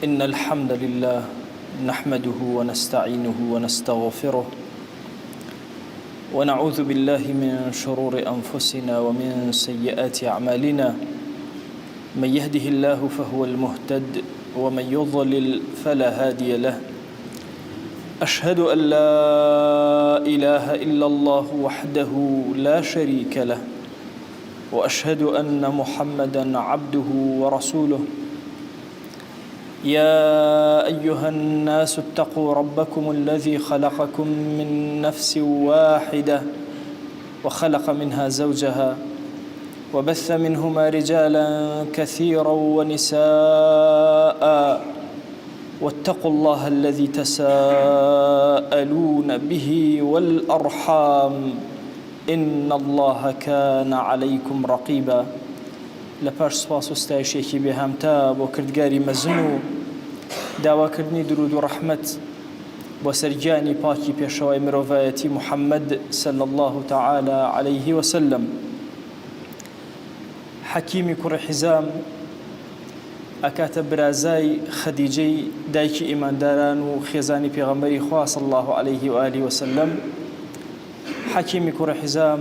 إن الحمد لله نحمده ونستعينه ونستغفره ونعوذ بالله من شرور أنفسنا ومن سيئات أعمالنا. من يهده الله فهو المهتد ومن يضلل فلا هادي له. أشهد أن لا إله إلا الله وحده لا شريك له، وأشهد أن محمدًا عبده ورسوله. يا أيها الناس اتقوا ربكم الذي خلقكم من نفس واحدة وخلق منها زوجها وبث منهما رجالا كثيرا ونساء، واتقوا الله الذي تساءلون به والأرحام إن الله كان عليكم رقيبا. لپاش سپاس و ستایشێکی بێهامتا بۆ کردگاری مەزن و داواکردنی درود و ڕەحمەت بۆ سەرگیانی پاکی پێشەوای مرۆڤایەتی محەممەد صلی الله تعالى عليه وسلم. حەکیمی کوڕی حیزام ئەکاتە برازای خەدیجەی دایکی ئیمانداران و خێزانی پێغەمبەری خوا صلی الله عليه وآله وسلم. حەکیمی کوڕی حیزام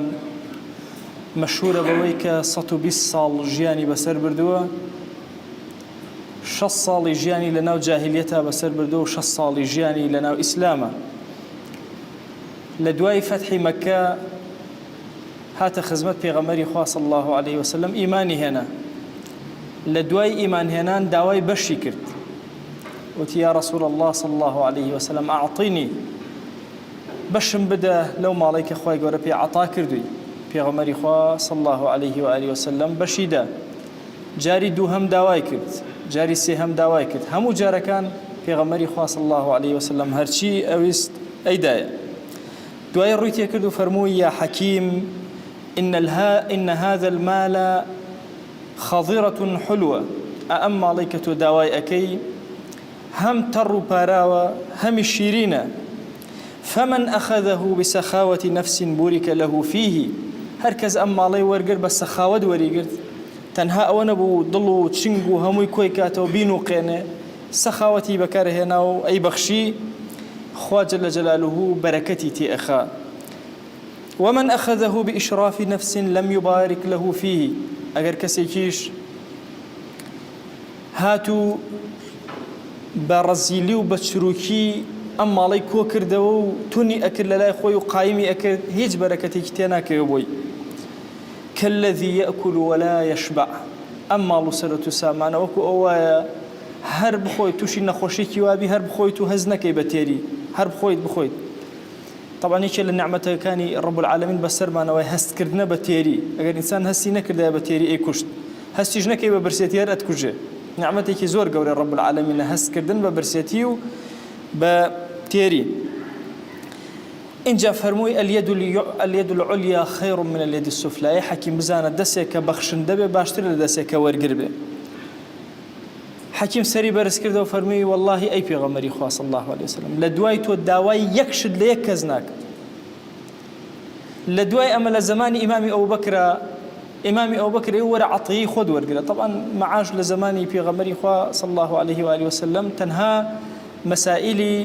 مەشهورە بەوەی کە 120 ساڵ ژیانی بەسەر بردووە، 6 ساڵی ژیانی لەناو جاهیلیەتە بەسەر بردووە و 6 ساڵی ژیانی لەناو ئیسلامە. لە دوای فەتحی مەککە هاتە خزمەت پێغەمبەری خوا صلی الله عليه وسلم، ئیمانی هێنا. لە دوای ئیمان هێنان داوای بەشی کرد، وتی یا رسول الله صلی الله عليه وسلم ئەعطینی، بەشم بدە لەو ماڵەی کە خوای گەورە پێ عەتا کردووی. پێغەمبەری خوا صلی الله عليه وآله وسلم بەشی دا. جاری دووهەم داوای کرد، جاری سێهەم داوای کرد. هەموو جارەکان پێغەمبەری خوا صلی الله عليه وسلم هەرچی ئەویست ئەیدایە. دوای ڕووی تێ کرد و فەرمووی یا حەکیم إن هذا المال خضرة حلوة. ئەم ماڵەی کە تۆ داوای ئەکەی هەم تەڕ و پاراوە هەمی شیرینە. فمن أخذه بسخاوة نفس بورك له فيه. هەر کەس ئەم ماڵەی وەرگرت بە سەخاوەت وەریگرت، تەنها ئەوە نەبوو دڵ و چنگ و هەمووی کۆی کاتەوە بین و قێنێ، سەخاوەتی بەکارهێنا و ئەیبەخشی، خوا جەل جەلالوه بەرەکەتی تێئەخا. ومن أخذه بإشراف نفس لم يبارك له فيه. ئەگەر کەسێکیش هاتوو بە ڕەزیلی و بە چروکی ئەم ماڵەی کۆ کردەوە و تونی ئەکرد لە لای خۆی و قایمی ئەکرد، هیچ بەرەکەتێکی تێناکەوە بۆی. كالذي يأكل ولا يشبع. ئەم ماڵ و سەرەت و سامانە وەکو ئەوایە هەر بخۆیت تووشی نەخۆشیێکی وابی، هەر بخۆیت و هەز نەکەی بە تێری، هەر بخۆیت بخۆیت. طبعا یەکێ لە نعمەتەکانی رب العالمین بەسەرمانەوەی هەستکردنە بە تێری. ئەگەر ئینسان هەستی نەکردایە بە تێری ئەیکوشت، هەستیش نەکەی بە برسێتی هەر ئەتکوژێ. نعمەتێکی زۆر گەورە رب العالمینە هەستکردن بە برسێتی و بە تێری. اینجا فەرمووی اليد العليا خير من اليد السفلى. حەکیم بزانە دەستێک کە بەخشندە بێ باشتر لە دەستێک کە وەرگر بێ. حەکیم سەری بەرز کردەوە فەرمووی واللهی ئەی پێغەمبەری خوا صلی الله عليه وسلم، لە دوای تۆ داوای یەک شت لە یەک کەس ناکرد. لە دوای ئەمە لە زمانی ئیمامی ئەوبەکرە، ئیمامی ئەوبەکر وەرە عەطیەی خۆت وەرگرە. طبعا معاش لە زمانی پێغەمبەری خوا صلی الله عليه وآله وسلم تەنها مەسائیلی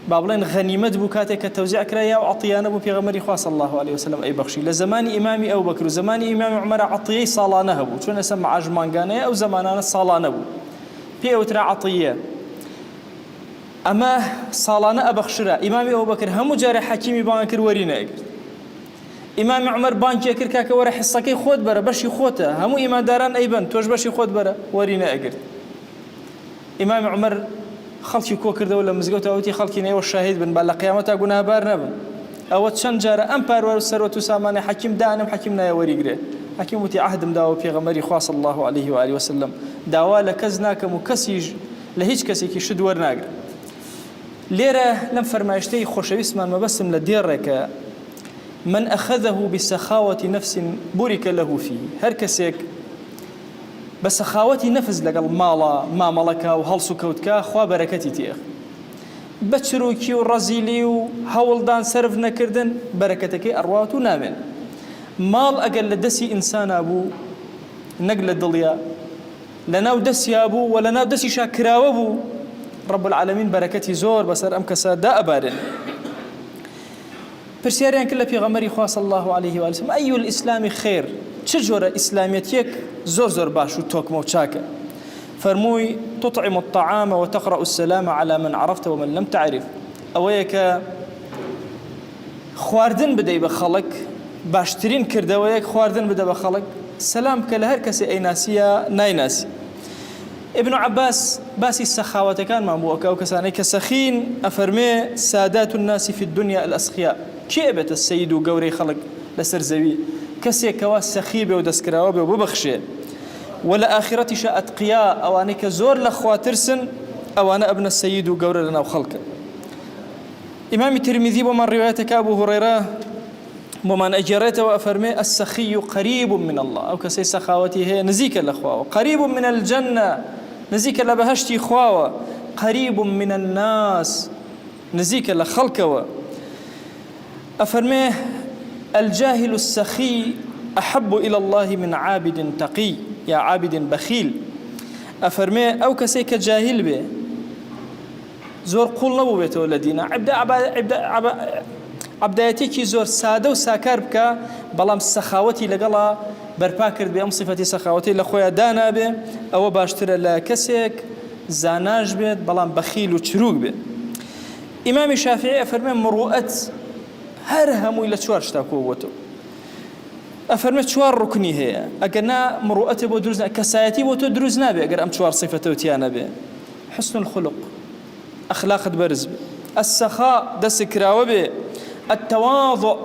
با بڵێن غەنیمەت بوو کاتێک کە تەوزیع کرا، یا عەطیانە بوو پێغەمبەری خوا صلی الله عليه وسلم ئەیبەخشی. لە زمانی ئیمامی ئەوبەکر و زمانی ئیمامی عومەر عەطیەی ساڵانە هەبوو، چۆن ئێستا معاش مانگانەیە، ئەو زمانانە ساڵانە بوو، پێوترا عەطیە. ئەمە ساڵانە ئەبەخشرا. ئیمامی ئەوبەکر هەموو جارە حەکیمی بانگ کرد وەری نەئەگرت. ئیمامی عومەر بانگی کرد کاکە وەرە حیسەکەی خۆت بەرە، بەشی خۆتە، هەموو ئیمانداران ئەیبەن، تۆش بەشی خۆت بەرە، وەری نەئەگرت. ئیمامی عومەر خەڵکی کۆ کردەوە لە مزگەوت ئەوتی خەڵکی نێوە شاهید بن، با لە قیامەتا گوناهبار نەبن. ئەوە چەند جارە ئەم پاروار و سەرۆت و سامانەی حەکیم دانم، حەکیم نایە وەریگرێ. حەکیم وتی عەهدم داوە پێغەمبەری خوا صلی الله عليه وآله وسلم، داوا لە کەس ناکەم و کەسیش لە هیچ کەسێکی شت وەرناگرم. لێرە لەم فەرمایشتەی خۆشەویستمان مەبەستم لە دێڕێکە من أخذه بسخاوة نفس بورك له فيه. هەر کەسێک بە سەخاوەتی نەفس لەگەڵ ماڵە مامەڵەکە و هەڵس و کەوتکە، خوا بەرەکەتی تێخ. بە چروکی و ڕەزیلی و هەوڵدان سەرف نەکردن بەرەکەتەکەی ئەڕوات و نامێن. ماڵ ئەگەر لە دەستی ئینسانە بوو نەک لە دڵیا، لەناو دەستیا بوو و لەناو دەستیشا کراوە بوو رب العالمین بەرەکەتی زۆر بەسەر ئەم کەسە دائەبارێن. پرسیاریان کرد لە پێغەمبەری خوا صلی الله عليه و سلم ئەی الئیسلامی خێر، چ جۆرە ئیسلامیەتیەک زۆر باش و تۆکمە و چاکە؟ فەرمووی تطعم الطعام وتقرأ السلام على من عرفت ومن لم تعرف. ئەوەیە کە خواردن بدەی بە خەڵک، باشترین کردەوەیەک خواردن بدە بە خەڵک، سەلام کە لە هەر کەسێ ئەیناسیە نایناسی. ابن عباس باسی سەخاوەتەکانمان بوو ئەو کەسانەی کە سەخین ئەفەرمێ سادات الناس في الدنيا الأسخياء. کێ ئەبێتە سەید و گەورەی خەڵک لەسەر زەوی؟ کەسێکەوە سەخی بێ و دەستکراوە بێ و ببەخشێ. ولا آخرتیشە ئەتقیا، ئەوانەی کە زۆر لە خوا ترسن ئەوانە ئەبنە سەید و گەورە لەناو خەڵکە. ئیمامی ترمیذی بۆمان ڕیوایەتەکە ئەبوو هورەیرە بۆمان ئەگێڕێتەوە ئەفەرمێ السەخی قەریب من الله، ئەو کەسەی سەخاوەتی هەیە نزیکە لە خواوە، قەریب من الجنة، نزیکە لە بەهەشتی خواوە، قەریب من الناس، نزیکە لە خەڵکەوە. ئەفەرمێ الجاهل السخي أحب إلى الله من عابد تقي يا عابد بخيل. أفرمي أو كسيك جاهل به زور قول نبو بيته الذين عبدایەتێکی زۆر سادە و ساکار بکە، بەڵام سەخاوەتی لەگەڵا بەرپا کرد بێ، ئەم صفەتی سەخاوەتی لە خۆیان دانابێ، ئەوە باشترە لە کەسێک زاناش بێت بەڵام بەخیل و چروک بێت. ئیمامی شافعی ئەفەرمێ مروءەت هەر هەمووی لە چوار شتا کۆبووەتەوە. ئەفەرمێ چوار ڕوکنی هەیە، ئەگەر نا مروءەتێ بۆ دروست کەسایەتی بۆ تۆ دروست نابێ ئەگەر ئەم چوار صفەتە وتیانە بێ. حسن الخلق، ئەخلاقت بەرز بێ، السەخا دەست کراوە بێ، التواضع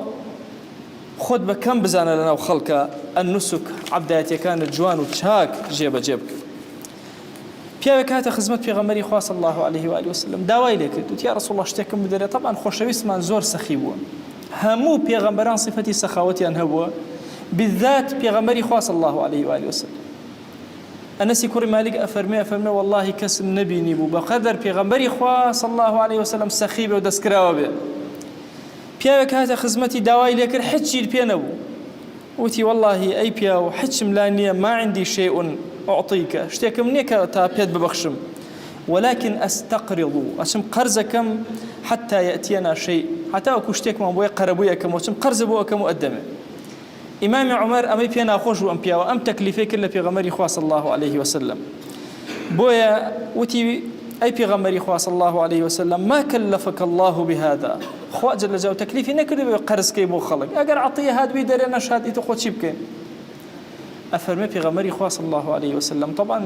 خۆت بە کەم بزانە لەناو خەڵکە، النسك عەبدایەتیەکانت جوان و چاک جێبەجێ بکە. پیاوێک هاتە خزمەت پێغەمبەری خوا صلی الله عليه و آله وسلم، داوای لێ کرد وتی یا رسول الله شتێکم بدەرێ. طبعا خۆشەویستمان زۆر سەخی بووە، هەموو پێغەمبەران صفەتی سەخاوەتیان هەبووە، بالذات پێغەمبەری خوا صلی الله عليه و آله وسلم. ئەنەسی کوڕی مالک ئەفەرمێ والله کەسم نەبینی بوو بەقەدەر پێغەمبەری خوا صلی الله عليه وسلم سەخی بێ و دەستکراوە بێ. پیاوێک هاتە خزمەتی داوای لێ کرد، حچی پێ نەبوو، وتی والله ئەی پیاو حچم لا نییە، ما عندي شيء أعطيك، شتێکم نییە کە تا پێت ببەخشم، ولكن أستقرض، ئەچم قەرزەکەم حتى يأتينا شيء، حتى وەکو شتێکمان بۆیە قەرەبووی ئەەکەم و چم قەرزە بۆ ئەەکەم و ئەدەمێ. ئیمامی عومەر ئەمەی پێ ناخۆش بوو ئەم پیاوە، ئەم تەکلیفەی کرد لە پێغەمبەری خوا صلی الله عليه وسلم. بۆیە وتی ئەی پێغەمبەری خوا صلی الله عليه وسلم ما كلفك الله بهذا، خوا جل جلاله تەکلیفی نەکردی بێ قەرزکەی بۆ خەڵک، ئەگەر عەتیە هاتبووی دەرێ نەشات ئیتر خۆ چی بکەین؟ ئەفەرمێ پێغەمبەری خوا صلی الله عليه وسلم طبعا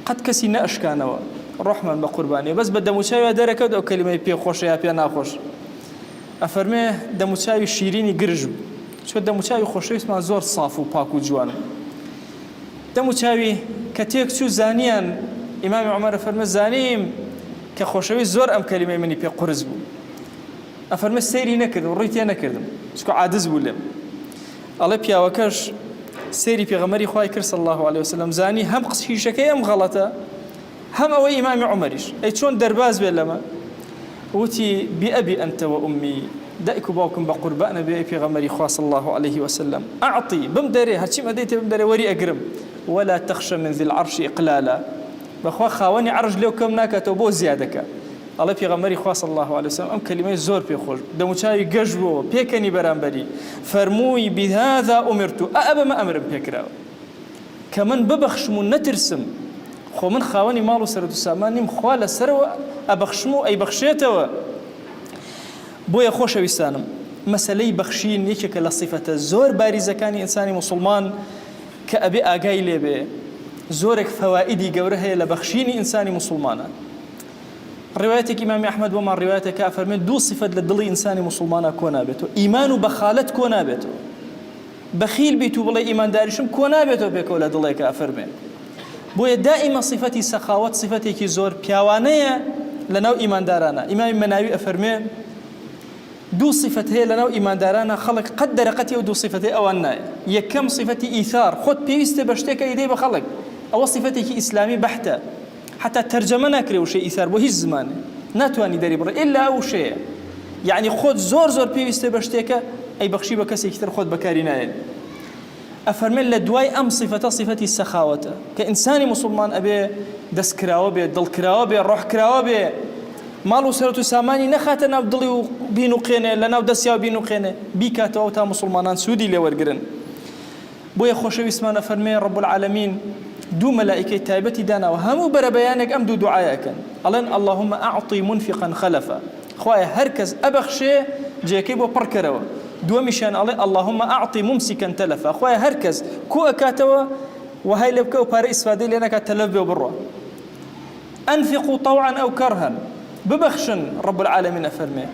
قەت کەسی نەئەشکانەوە، ڕحمان بە قوربانی، بەس بە دەموچاوی دەرەکەوت ئەو کەلیمەی پێ خۆشە یا پێ ناخۆش. ئەفەرمێ دەموچاوی شیرینی گرژ بوو، چۆ دەموچاوی خۆشەویستمان زۆر ساف و پاک و جوان. دەموچاوی کە تێک چوو زانیان، ئیمامی عومەر ئەفەرمێ زانیم کە خۆشەویست زۆر ئەم کەلیمەی منی پێ قورس بوو. ئەفەرمێ سەیری نەکردم، ڕووی تێ نەکردم، چکە عادز بوو لێم. ئەڵێ پیاوەکەش سێری پێغەمبەری خوای کرد صلی الله عليه وسلم، زانی هەم قسەکەی ئەم غەڵەتە، هەم ئەوەی ئیمامی عومەریش، ئەی چۆن دەرباز بێ لەمە؟ وتی بئەبی ئەنتە وئومی، دایک و باوکم بە قوربانە بێ پێغەمبەری خوا صلی الله عليه وسلم، ئەعطی بم دەرێ هەرچیم ئەدەیتێ بم دەرێ وەری ئەگرم، ولا تخشى من ذي العرش إقلالا، بەخوا خاوەنی عەرش لێو کەم ناکاتەوە بۆ زیادەکە. ئەڵێ پێغەمبەری خوا صلی الله عليه وسلم ئەم کەلیمەی زۆر پێخۆش، دەموچاوی گەشت بووە پێکەنی بەرامبەری، فەرمووی بهذا أمرت، ئەبەمە ئەمرم پێکراوە کە من ببەخشم و نەترسم، خۆ من خاوەنی ماڵ و سەرەت و سامان نیم، خوا لەسەرەوە ئەبەخشم و ئەیبەخشێتەوە. بۆیە خۆشەویستانم مەسەلەی بەخشین یەکێکە لە صیفەتە زۆر باریزەکانی ئینسانی موسڵمان کە ئەبێ ئاگای لێبێ، زۆرێک فەوائیدی گەورە هەیە لە بەخشینی ئینسانی موسڵمانە. ڕوايتك إمام أحمد وما روايتك كافر من دو صفة للدلي إنساني مسلمانا كونا بيتو، إيمان بخالت كونا بيتو، بخيل بيتو بلا إيمان دارشم كونا بيتو بيكو لدلي كافر من. بويا دائما صفتي سخاوت صفتي كي زور بياوانية لناو إيمان دارانا. إمام المناوي أفرمي دو صفة هي لناو إيمان دارانا خلق قدر قتي ودو صفة أواننا يكم صفتي إيثار خد بيست بشتك إيدي بخلق أو صفتي كي إسلامي بحتة حتى ترجمة ناكري وشيء إيثار بو هیچ زمانه ناتواني داري برا إلا أو شيء يعني خود زور بيست بشتك أي بخشي بكسي كتر خود بكاري نايل. ئەفەرمێن لە دوای ئەم صفەتە صفەتی سەخاوەتە کە ئینسانی مسلمان ئەبێ دەستکراوە بێ دڵکراوە بێ ڕۆحکراوە بێ ماڵ و سەرەت و سامانی نەخاتە ناو دڵی و بین و قێنێ لە ناو دەستیا و بین و قێنێ بیکاتەوە تا مسلمانان سوودی لێ وەرگرن بۆیە خۆشەویستمان ئەفەرمێ رب العالمین دوو مەلائیکەی تایبەتی داناوە هەموو بەرەبەیانێک ئەم دوو دوعایەکەن ئەڵێن اللهم أعطي منفقا خلفا خوایە هەر کەس ئەبەخشێ جێکەی بۆ پڕکەرەوە دووەمیشیان ئەڵێ اللهم أعطي ممسكا تلفا خوایە هەر کەس کو ئەکاتەوە وهی لێ بکە و پارە ئیسفادەی لێ نەکات تەلەف بێ و بڕوە أنفقوا طوعا أو كرها ببخشن رب العالمين أفرمي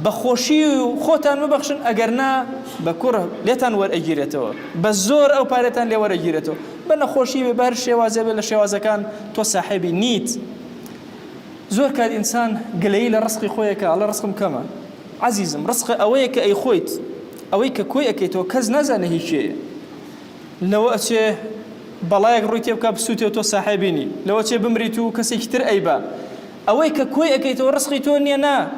بخوشي خوتان ببخشن أجرنا بكره ليتان ور أجيرته بالزور أو بارتان لي ور أجيرته بنا خوشي ببهر شوازة بلا شوازة كان تو صاحبي نيت زور كان إنسان قليل رزق خويك على رزقم كما عزيزم رزق أويك أي خويت أويك كوي أكيتو كز نزانه شيء لو أشي بلايك رويتي بكا بسوتي تو صاحبيني لو أشي بمريتو كسي كتير أيبا أويك كوي أكيتو رزقي توني أنا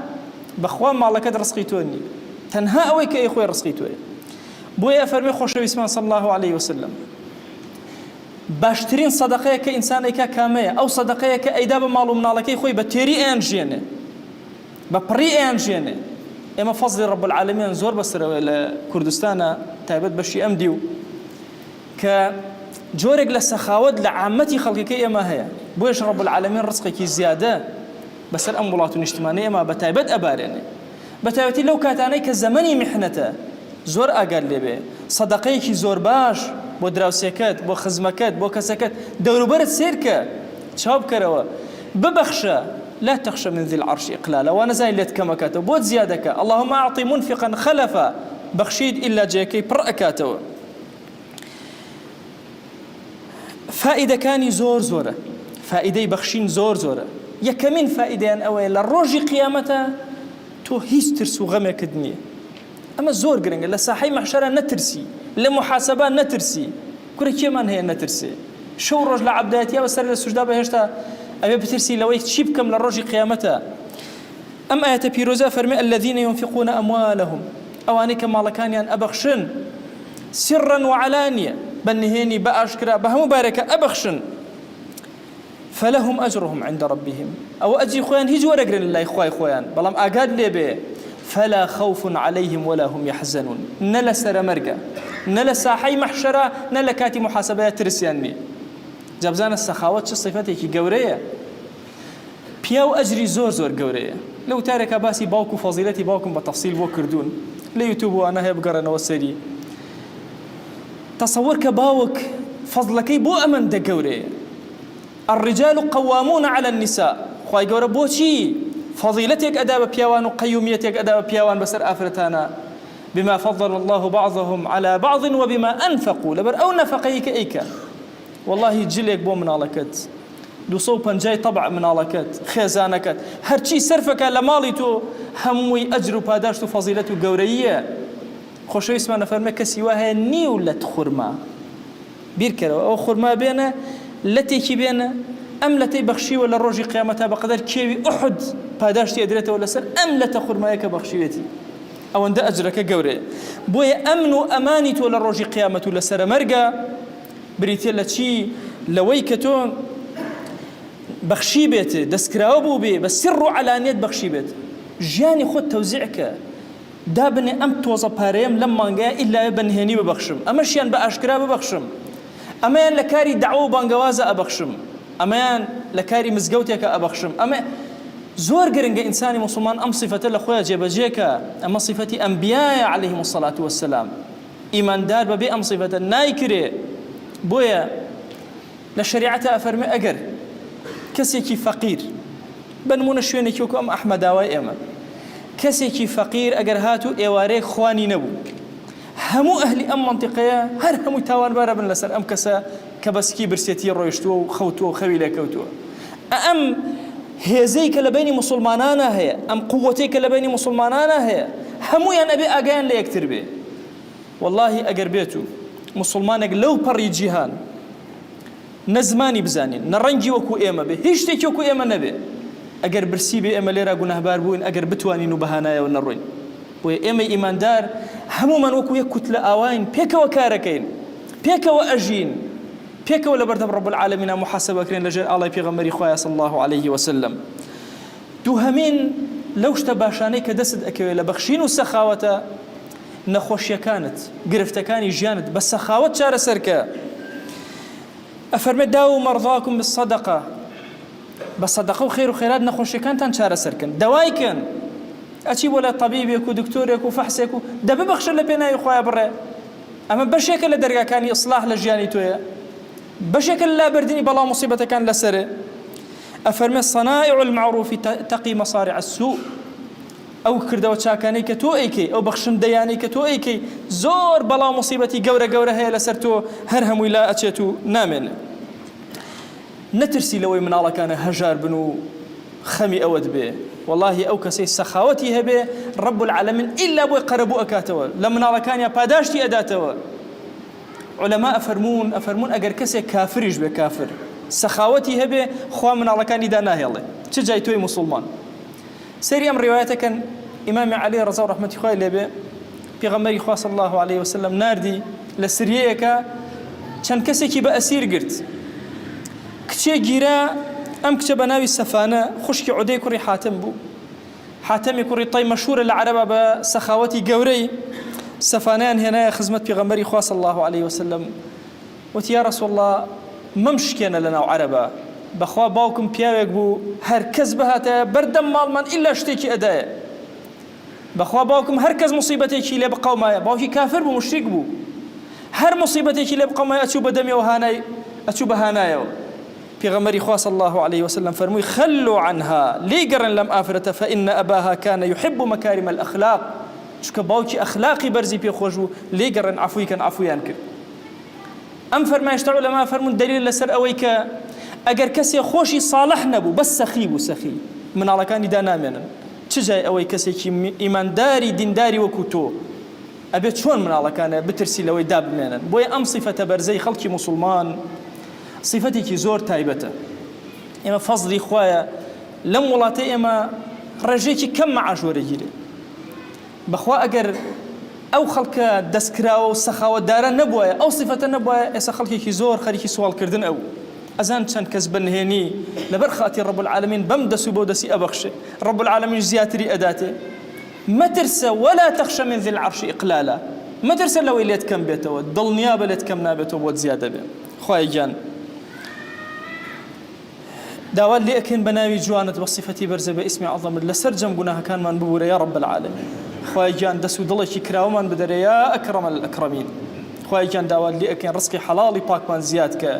بخوان مالكات رزقي توني تنها أويك أي خوي رزقي توني بويا فرمي خوش بسمان صلى الله عليه وسلم باشترين صدقية كإنسان إيكا كامية أو صدقية كأيداب مالو منالكي خوي بتيري أنجيني ببري أنجيني إما فضل رب العالمين زور بسر كردستان تايبت بشي أمديو كجورق لسخاود لعامتي خلقكي إما هي بويش رب العالمين رزقك زيادة بس الأمولات الاجتماعية ما بتايبت أباريني بتايبتي لو كاتاني كزمني محنته زور أقل لي بي صدقيك زور باش بو دراوسيكات بو خزمكات بو كسكات دورو برد سيركة شاب كروا ببخشة لا تخشى من ذي العرش إقلالا وانا زي اللي تكمكاتو بود زيادك اللهم أعطي منفقا خلفا بخشيد إلا جيكي برأكاتو فائدة كاني زور زورة فائدة بخشين زور زورة يكمن فائدة أوي للروج قيامته تو هيسترس وغمك الدنيا أما زور قرنج لساحي محشرة نترسي لمحاسبة نترسي كل شيء من هي نترسي شو رجل عبداتي بس سر السجدة بهشتا أبي بترسي لو يشيب كم للرجل قيامته أم آية بيروزا فرمي الذين ينفقون أموالهم أواني كما لكان يعني أبخشن سرا وعلانية بنهيني بأشكرا بهم باركة أبخشن فلهم أجرهم عند ربهم أو أجي خوان هيج ورقرن الله خوان بلام أقاد لي به فلا خوف عليهم ولا هم يحزنون نلا سر مرقة نلا ساحي محشرة نلا كاتي محاسبات ترسياني جابزان السخاوات شو صفتك قورية بياو أجري زور زور قورية لو تارك باسي باوكو فضيلتي باوكم بتفصيل بو كردون لا يوتيوب وأنا هي بقرن والسري تصورك باوك فضلكي بو أمن دا قورية الرجال قوامون على النساء خواهي قورة بوشي فضيلتك أداب بيوان وقيوميتك أداب بيوان بسر آفرتانا بما فضل الله بعضهم على بعض وبما أنفقوا لبر أو نفقيك إيكا والله جليك بو من علىكت دو صوبا جاي طبع من علىكت خيزانكت هرشي سرفك لماليتو هموي أجر باداشتو فضيلتو قورية خوشو اسمنا فرمك سواها نيولة خرما بيركروا أو خرما بينا التي كي بينا أم لتي بخشي ولا روجي قيامتها بقدر كيوي أحد باداشتي أدريته ولا سر أم لتخر مايك بخشيتي أو أن أجرك قوري بويا أمن أماني ولا روجي قيامة ولا سر مرقا بريتي لتشي لويكتو بخشي بيت دسكراوبو بي بس سروا على نيت بخشي بيت جاني خد توزيعك دابني أم توزا باريم لما جاء إلا بنهني ببخشم أمشيان بأشكرا ببخشم أمان لكاري دعوة بانجوازة أبخشم أمان لكاري مزجوتك أبخشم أما زور قرنج إنساني مسلمان أم صفة الأخوة جبجيك أما صفة أنبياء عليهم الصلاة والسلام إيمان دار ببي أم صفة نايكري بويا لشريعتها أفرمي أجر كسيكي فقير بنمون شويني كيوكو أم أحمد داوي إما كسيكي فقير أجر هاتو إيواريك خواني نبو همو أهلي أم منطقية هر همو تاوان بارا بن لسر أم كسا كبسكي برسيتي رويشتو وخوتو وخويلة كوتو أم هزيك لبيني مسلمانانا هي أم قوتيك لبيني مسلمانانا هي همو يعني أبي أجان ليكتر بي والله أجر بيتو مسلمانك لو بري جيهان نزماني بزانين نرنجي وكو إيما بي هيشتك وكو إيما نبي أجر برسي بي إيما ليرا قناه باربوين أجر بتواني نبهانايا ونروين وإيما إيمان دار همو من وكو يكتل آوين بيك وكاركين پێکەوە ئەژین پێکەوە لە بەردەم ڕەب العالەمین محاسەبەکرێن لەژێر ئاڵای پێغەمبەری خوایە صلی الله عليه وسلم. دووهەمین لەو شتە باشانەی کە دەست ئەکەوێت لە بەخشین و سەخاوەتە نەخۆشیەکانت گرفتەکانی ژیانت بە سەخاوەت چارەسەرکە. ئەفەرمێت داو مەرضاکم بالصەدەقە، بە سەدەقە و خێر و خێرات نەخۆشیەکانتان چارەسەرکەن، دەوایکەن. ئەچی بۆ لە طەبیبێک و دکتۆرێک و فەحسێک و دەببەخشە لە پێناوی خۆیان بڕێ. ئەمە بەشێکە لە دەرگاکانی ئیسلاح لە ژیانی تۆیە، بەشێکە لە لابەردنی بەڵام موسیبەتەکان لەسەرێ. ئەفەرمێ صەنائع المعروف تەقی مەصارع السوء، ئەو کردەوە چاکانەی کە تۆ ئەیکەی، ئەو بەخشندەیانەی کە تۆ ئەیکەی زۆر بەڵام موسیبەتی گەورە گەورە هەیە لەسەر تۆ، هەر هەمووی لا ئەچێت و نامێنێ. نەترسی لەوەی مناڵەکانە هەژار بن و خەمی ئەوەت بێ. والله ئەو کەسەی سەخاوەتی هەبێ ڕەب العالەمین ئیلا بۆی قەرەبوو ئەکاتەوە، لە مناڵەکانیان پاداشتی ئەداتەوە. علەما ئەفەرمون ئەگەر کەسێک کافریش بێ، کافر سەخاوەتی هەبێ خوا مناڵەکانی دا ناهێڵێ، چ جای تۆی مسلمان. سەیری ئەم ڕیوایەتەکەن ئیمامی عەلی ڕەزا و ڕەحمەتی خوای لێبێ پێغەمبەری خوا صلی الله عليه وسلم ناردی لە سریەیەکە چەند کەسێکی بە ئەسیر گرت. کچێ گیرا، ئەم کچە بە ناوی سەفانە خوشکی عودەی کوڕی حاتم بوو. حاتمی کوڕی تەی مەشهورە لە عەرەبا بە سەخاوەتی گەورەی. سەفانەیان هێنایە خزمەت پێغەمبەری خوا صلی الله عليه وسلم، وتی یا رسول الله مەمشکێنە لەناو عەرەبا، بەخوا باوکم پیاوێک بوو هەر کەس بەهاتە بەردەم ماڵمان ئیلا شتێکی ئەدایە، بەخوا باوکم هەر کەس موسیبەتێکی لێ بقەومایە، باوکی کافر بوو مشریک بوو، هەر موسیبەتێکی لێ بقەومایە ئەچوو بەدەمیەوە هانای ئەچوو بە هانایەوە. پێغەمبەری خوا صلی الله عليه وسلم فەرمووی خەلوا عنها، لێگەڕن لەم ئافرەتە فإن أباها كان يحب مكارم الأخلاق، چونکە باوکی ئەخلاقی بەرزی پێخۆش بوو، لێگەڕن عەفویکەن، عەفویان کرد. ئەم فەرمایشتە عولەما فەرمون دلیل لەسەر ئەوەی کە ئەگەر کەسێ خۆشی صالح نەبوو بەس سەخی بوو، سەخی مناڵەکانی دا نامێنن، چ جای ئەوەی کەسێکی ئیمانداری دینداری وەکو تۆ ئەبێت چۆن مناڵەکانە بترسی لەوەی دابمێنن. بۆیە ئەم سیفەتە بەرزەی خەڵکی موسڵمان سیفەتێکی زۆر تایبەتە. ئێمە فەزلی خوایە لەم وڵاتەی ئێمە ڕێژێکی کەم مەعاش وەرەگیرێ. بەخوا ئەگەر ئەو خەڵکە دەستکراوە و سەخاوەتدارە نەبووە، ئەو سیفەتە نەبووە، ئێستا خەڵکێکی زۆر خەریکی سوالکردن ئەو. ئەزان چەند کەس بنهێنی لەبەر خاتی ڕەب العالەمین بەم دەست و بۆ دەستی ئەبەخشێ، ڕەب العالەمین زیاتری ئەداتێ. مەترسە ولا تەخشە من ذی العەرش ئیقلالا، مەترسە لەوەی لێت کەم بێتەوە، دڵنیابە لێت کەم نابێتەوە بۆت زیادە بێ. خوای گیان داوا لێ ئەکەین بە ناوی جوانت بە صیفەتی بەرزە بە ئیسمی عەظەمت لەسەر جەم گوناهەکانمان ببوورە یا ڕەب العالەمین. خوای گیان دەست و دڵێکی کراوەمان بدەرە یا ئەکرەم الئەکرەمین. خوای گیان داوا لێ ئەکەین ڕزقی حەڵاڵی پاکمان زیاد کە.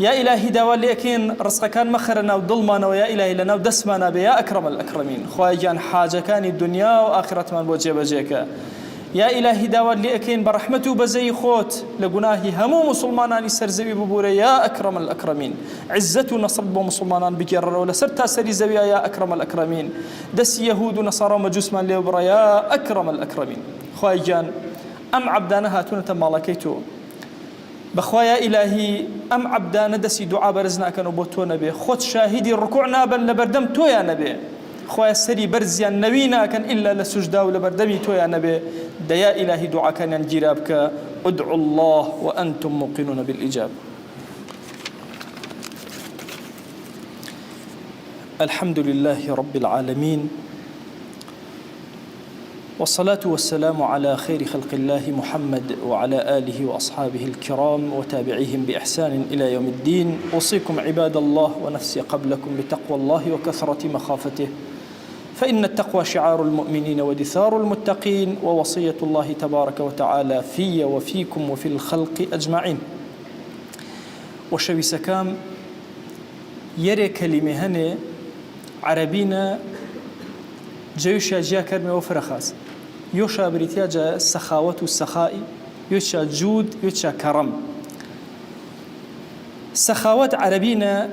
یا ئیلاهی داوا لێ ئەکەین ڕزقەکان مەخەرە ناو دڵمانەوە، یا ئیلاهی لە ناو دەستمانە بێ یا ئەکرەم الئەکرەمین. خوای گیان حاجەکانی دنیا و ئاخرەتمان بۆ جێبەجێکە. یا ئیلاهی داوا لێ ئەکەین بە ڕەحمەت و بەزەی خۆت لە گوناهی هەموو مسلمانانی سەرزەوی ببوورە یا ئەکرەم الئەکرەمین. عزت و نەسڕ بۆ مسلمانان بگێڕەوە لەسەر تاسەری زەویە یا ئەکرەم الئەکرەمین. دەستی یەهود و نەسارا و مەجووسمان لێ بڕە یا ئەکرەم الئەکرەمین. خوای گیان ئەم عەبدانە هاتوونەتە ماڵەکەی تۆ، بەخوا یا ئیلاهی ئەم عەبدانە دەستی دوعا بەرز ناکەنەوە بۆ تۆ نەبێ، خۆت شاهیدی ڕکوع نابن لە بەردەم تۆیان نەبێ، خوای سەری بەرزیان نەوی ناکەن ئیلا لە سوجدا و لە بەردەمی تۆیان نەبێ. دەیا ئیلاهی دوعاکانیان گیرا بکە. ادعوا الله وأنتم موقنون بالإجابة. الحمد لله رب العالمين، والصلاة والسلام على خير خلق الله محمد وعلى آله وأصحابه الكرام وتابعيهم بإحسان إلى يوم الدين. أوصيكم عباد الله ونفسي قبلكم بتقوى الله وكثرة مخافته، فإن التقوى شعار المؤمنين ودثار المتقين، ووصية الله تبارك وتعالى في وفيكم وفي الخلق أجمعين. وشوي سكام يري كلمة هني عربينا جيوشا جا كرمي وفرخاس، يوشا بريتياجا السخاوة والسخاء، يوشا جود يوشا كرم. سخاوة عربينا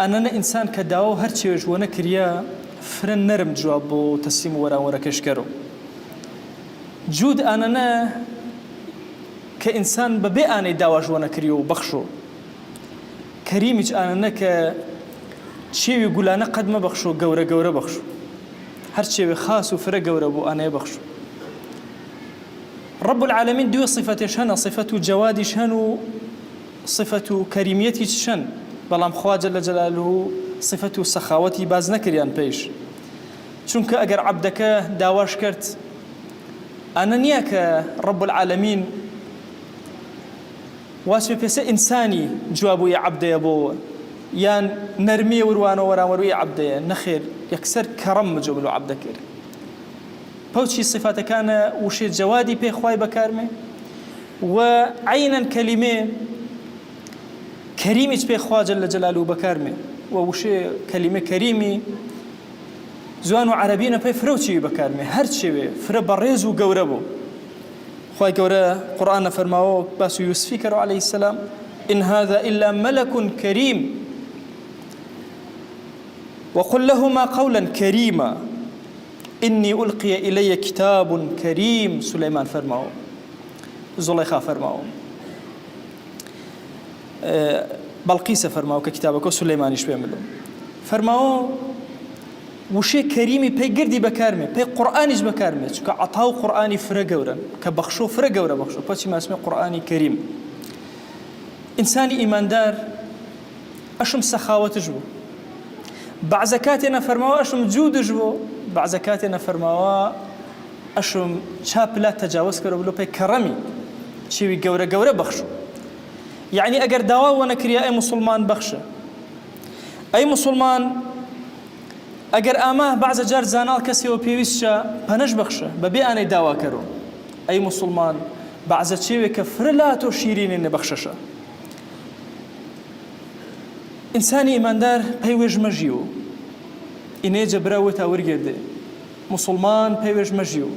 أننا إنسان كداو هرشي وجوانا كريا فرن نرم جواب بو تسليم ورا كشكرو. جود أننا كإنسان ببيئاني داوا جوانا كريو بخشو. كريمج أننا شيء يقول أنا قد ما بخشو جورا بخشو. هر شيء خاص وفرق جورا بو أنا بخشو. رب العالمين دو صفة شن، صفة جواد شن صفة كريمية شن، بلام خوا جل جلاله صفة سخاوتي باز نكريان بيش. چونك اگر عبدك داواش كرت أنا نياك رب العالمين واسمي بس إنساني جوابو يا عبد يا بو يان نرمي وروانو ورامرو يا عبد نخير يكسر كرم جبلو عبدك بوشي صفات كان وشي جوادي بي خواي بكارمي وعينا كلمة كريمة بي خوا جل جلاله بكارمي ووشي كلمة كريمي زوانو عربينا بي فروتشي بكارمي هرتشي فرا بريز وقوربو خواي قورا قرآن فرماو باسو يوسفي كرو عليه السلام إن هذا إلا ملك كريم وقل لهما قولا كريما إني ألقي إلي كتاب كريم سليمان فرماو زليخا فرماو بلقيس فرماو ككتابك وسليمان يشبه ملو فرماو وشي كريمي بي قردي بكارمي بي قرآنيش بكارمي كعطاو قرآني فرقورا كبخشو فرقورا بخشو باتي ما اسمه قرآني كريم إنساني إيمان دار أشم سخاوة جبو بعزكاتنا فرماو أشم جود جبو بعزكاتنا فرماو أشم شاب لا تجاوز كرو بلو بي كرمي شوي قورا بخشو يعني أقر دواء ونكريا أي مسلمان بخشة أي مسلمان اگر آماه بعض جار زانال کسی و پیویستشا پنج بخشه ببی آنی داوا کرو ای مسلمان بعض چیوی که فرلات و شیرین نبخششه انسانی ایماندار پیوش مجیو اینه جبراوی تاور گرده مسلمان پیوش مجیو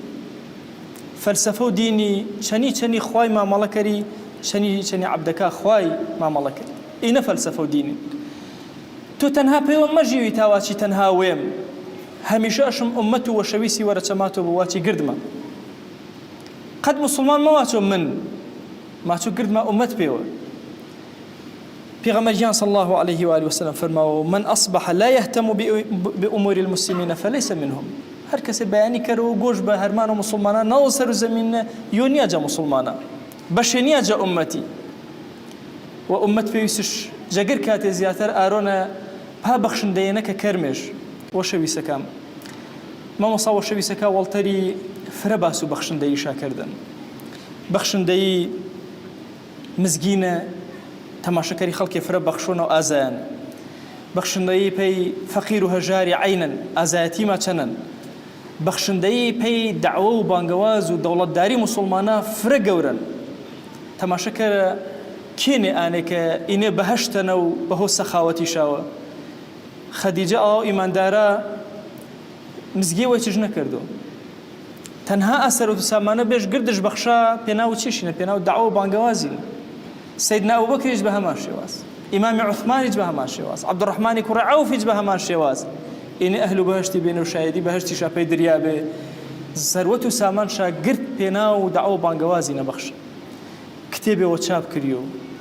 فلسفه و دینی چنی خوای ما ملکری چنی عبدکا خوای ما ملکری اینه فلسفه و دینی تو تنها پیوم مجیوی تاواچی تنها ویم همیشه اشم امتو و شویسی و رچماتو بواچی گردما قد مسلمان مواچو من ماچو گردما امت پیو پیغمبر جان صلی الله علیه و آله و سلم فرماو من اصبح لا يهتم بامور المسلمين فليس منهم هر کسی بیانی کرو گوش به هرمان و مسلمانا نو سر زمین یونیا جا مسلمانا بشنیا جا امتی و امت پیوسش جگر کات زیاتر آرونا ها بخشنده‌ینه که کرمش وشویسکم ما مصاب وشویسکا والتری فرباسو بخشنده‌ی شاکردن بخشنده‌ی مزگینه تماشاکری خلق فرب بخشون و آزان بخشنده‌ی پی فقیر و هجاری عینا آزایتی ما چنن بخشنده‌ی پی دعوه و بانگواز و دولتداری مسلمانا فرگورن تماشاکر کینه آنه که اینه بهشتن و بهو سخاوتی شاوه خدیجه او ایماندارا مزگی و چیز نکردو تنها اثر و سامانه بیش گردش بخشا پناو چیشینه پناو دعوه بانگوازین سیدنا ابو بکر به همان شواز امام عثمان به همان شواز عبد الرحمن کر عوف به همان شواز این اهل بهشتی بین و شاهدی بهشتی شاپی دریابه ثروت و سامان شا گرد پناو دعوه بانگوازین بخش کتابه و چاپ کریو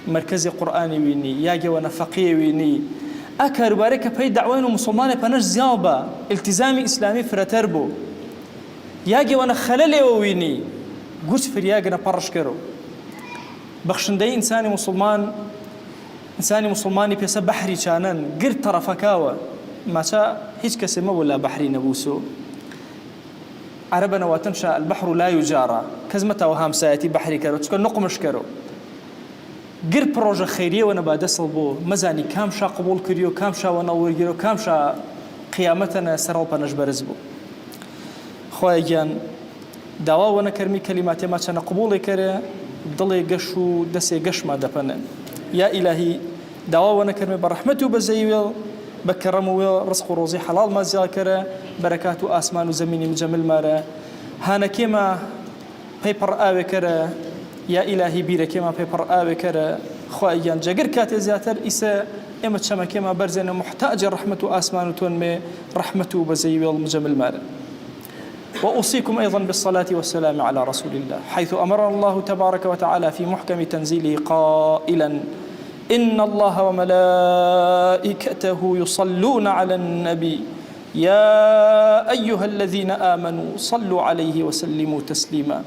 مرکز قرآنی وینی یاگه و نفقیه وینی اکر بارک پی دعوین و مسلمان پنج زیابا التزامی اسلامی فراتر بو یاگه و نخلل و وینی گوش فریاگ نپرش کرو بخشنده انسانی مسلمانی پیسه بحری چانن گرد طرفکاوه ماچا هیچ کسی مولا بحری نبوسو عربنا وتنشا البحر لا يجارى كزمته وهام سايتي بحري كرو تكون نقمش كرو غير بروجه خيريه وانا بعد صلبو مزاني كامشا قبول كريو كامشا ونور كريو كامشا قيامتنا سرالبا نجبرزبو خويا جان دوا وانا كرمي كلمات ما كان قبول كره ضلي قشو دسي قش ما دفن يا الهي دوا وانا كرمي برحمته بزيويل بكرمو رزق روزي حلال ما زياكره بركات اسمان وزمين مجمل ماره هانا كما بيبر اوي كره يا الهي بيره كما بيبر اوي كره خويا جگر كات زياتر اسا اما تشما كما برزن محتاج رحمه اسمان تون رحمته بزيويل مجمل ماره وأوصيكم أيضا بالصلاة والسلام على رسول الله حيث أمر الله تبارك وتعالى في محكم تنزيله قائلا إن الله وملائكته يصلون على النبي يا أيها الذين آمنوا صلوا عليه وسلموا تسليما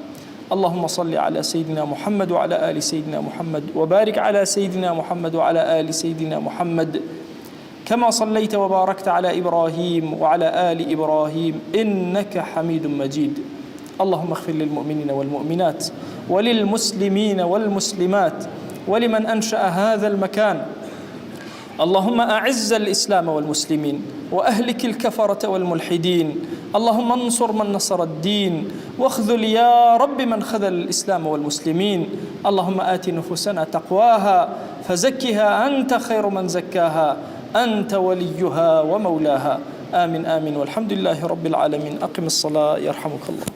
اللهم صل على سيدنا محمد وعلى آل سيدنا محمد، وبارك على سيدنا محمد وعلى آل سيدنا محمد، كما صليت وباركت على إبراهيم وعلى آل إبراهيم إنك حميد مجيد. اللهم اغفر للمؤمنين والمؤمنات وللمسلمين والمسلمات ولمن أنشأ هذا المكان. اللهم أعز الإسلام والمسلمين وأهلك الكفرة والملحدين. اللهم انصر من نصر الدين واخذل يا رب من خذل الإسلام والمسلمين. اللهم آت نفوسنا تقواها فزكها أنت خير من زكاها، أنت وليها ومولاها. آمين آمين والحمد لله رب العالمين. أقم الصلاة يرحمك الله.